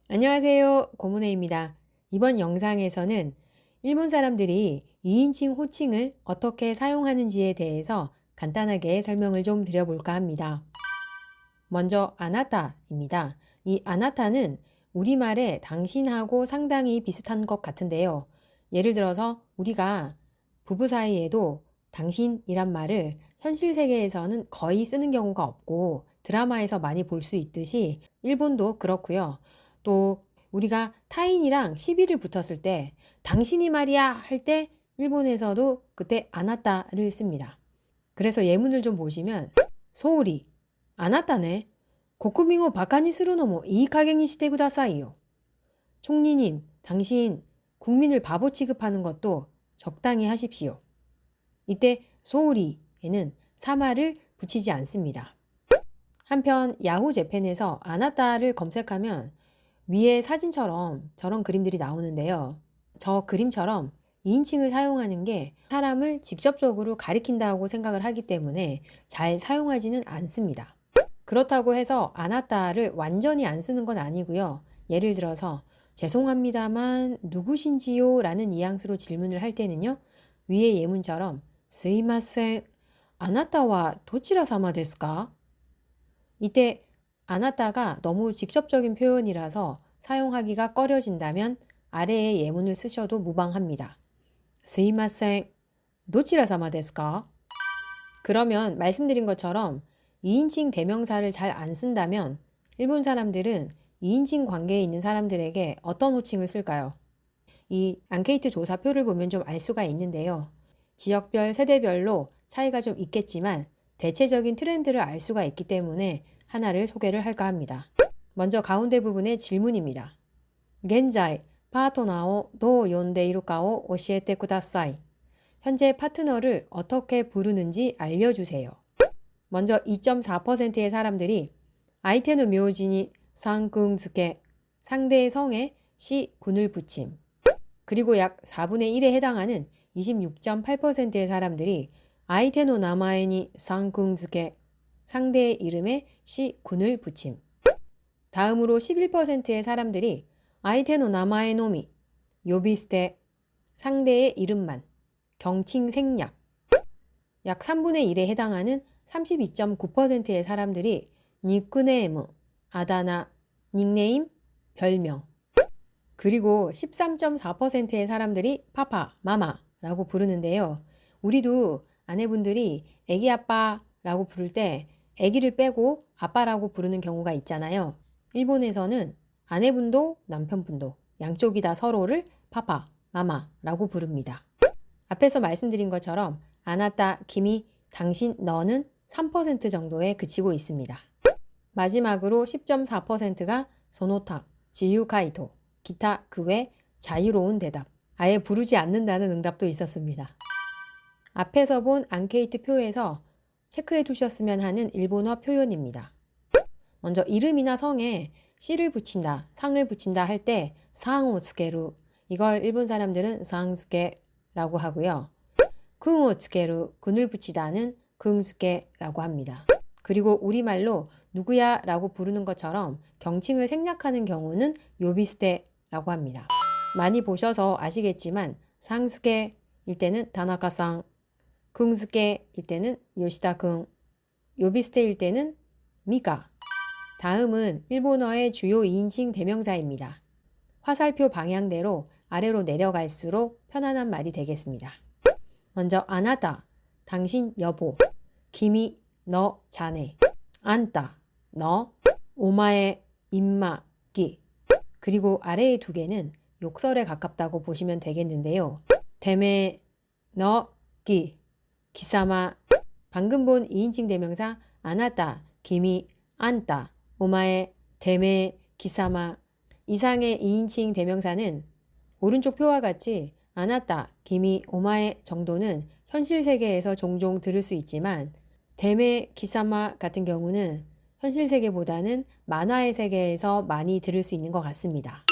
안녕하세요. 고문혜입니다. 이번 영상에서는 일본 사람들이 2인칭 호칭을 어떻게 사용하는지에 대해서 간단하게 설명을 좀 드려볼까 합니다. 먼저 아나타입니다. 이 아나타는 우리말의 당신하고 상당히 비슷한 것 같은데요. 예를 들어서 우리가 부부 사이에도 당신이란 말을 현실 세계에서는 거의 쓰는 경우가 없고 드라마에서 많이 볼 수 있듯이 일본도 그렇고요. 또 우리가 타인이랑 시비를 붙었을 때 당신이 말이야 할 때 일본에서도 그때 아나타를 씁니다. 그래서 예문을 좀 보시면 소울이 아나타네 고쿠민을 바카니 스루노모 이이카게니 시테 쿠다사이요. 총리님, 당신 국민을 바보 취급하는 것도 적당히 하십시오. 이때 소울이에는 사마를 붙이지 않습니다. 한편 야후 재팬에서 아나타를 검색하면 위에 사진처럼 저런 그림들이 나오는데요. 저 그림처럼 2인칭을 사용하는 게 사람을 직접적으로 가리킨다고 생각을 하기 때문에 잘 사용하지는 않습니다. 그렇다고 해서 아나타를 완전히 안 쓰는 건 아니고요. 예를 들어서 죄송합니다만 누구신지요? 라는 뉘앙스로 질문을 할 때는요. 위의 예문처럼 스이마센 아나타와 도치라 사마 데스까? 이때 아나타가 너무 직접적인 표현이라서 사용하기가 꺼려진다면 아래의 예문을 쓰셔도 무방합니다. 스이마센 도치라 사마 데스까? 그러면 말씀드린 것처럼 2인칭 대명사를 잘 안 쓴다면 일본 사람들은 2인칭 관계에 있는 사람들에게 어떤 호칭을 쓸까요? 이 앙케이트 조사표를 보면 좀 알 수가 있는데요. 지역별, 세대별로 차이가 좀 있겠지만 대체적인 트렌드를 알 수가 있기 때문에 하나를 소개를 할까 합니다. 먼저 가운데 부분의 질문입니다. 現在 파트너를 どう呼んでいるかを教えてください. 현재 파트너를 어떻게 부르는지 알려주세요. 먼저 2.4%의 사람들이 아이테노 묘지니 상궁즈케 상대의 성에 시 군을 붙임. 그리고 약 4분의 1에 해당하는 26.8%의 사람들이 아이테노 나마에니 상궁즈케 상대의 이름에 시 군을 붙임. 다음으로 11%의 사람들이 아이테노 나마에 노미 요비스테 상대의 이름만 경칭 생략. 약 3분의 1에 해당하는 32.9%의 사람들이 니크네임, 아다나, 닉네임, 별명. 그리고 13.4%의 사람들이 파파, 마마라고 부르는데요. 우리도 아내분들이 애기 아빠라고 부를 때 애기를 빼고 아빠라고 부르는 경우가 있잖아요. 일본에서는 아내분도 남편분도 양쪽이 다 서로를 파파, 마마라고 부릅니다. 앞에서 말씀드린 것처럼 아나타, 기미, 당신, 너는 3% 정도에 그치고 있습니다. 마지막으로 10.4%가 소노타, 지유카이토, 기타 그 외 자유로운 대답, 아예 부르지 않는다는 응답도 있었습니다. 앞에서 본 앙케이트 표에서 체크해 두셨으면 하는 일본어 표현입니다. 먼저 이름이나 성에 씨를 붙인다, 상을 붙인다 할 때 상오 스케루, 이걸 일본 사람들은 상스케라고 하고요. 궁오 스케루, 군을 붙이다는 궁스케라고 합니다. 그리고 우리말로 누구야 라고 부르는 것처럼 경칭을 생략하는 경우는 요비스테라고 합니다. 많이 보셔서 아시겠지만 상스케일 때는 다나카상, 궁스케일 때는 요시다궁, 요비스테일 때는 미카. 다음은 일본어의 주요 2인칭 대명사입니다. 화살표 방향대로 아래로 내려갈수록 편안한 말이 되겠습니다. 먼저 아나타, 당신 여보, 기미, 너 자네, 안타, 너, 오마에, 임마, 기. 그리고 아래의 두 개는 욕설에 가깝다고 보시면 되겠는데요. 데메, 너, 기, 기사마. 방금 본 2인칭 대명사 아나타, 기미, 안타, 오마에, 데메, 기사마. 이상의 2인칭 대명사는 오른쪽 표와 같이 아나타, 기미, 오마에 정도는 현실 세계에서 종종 들을 수 있지만 데메, 기사마 같은 경우는 현실 세계보다는 만화의 세계에서 많이 들을 수 있는 것 같습니다.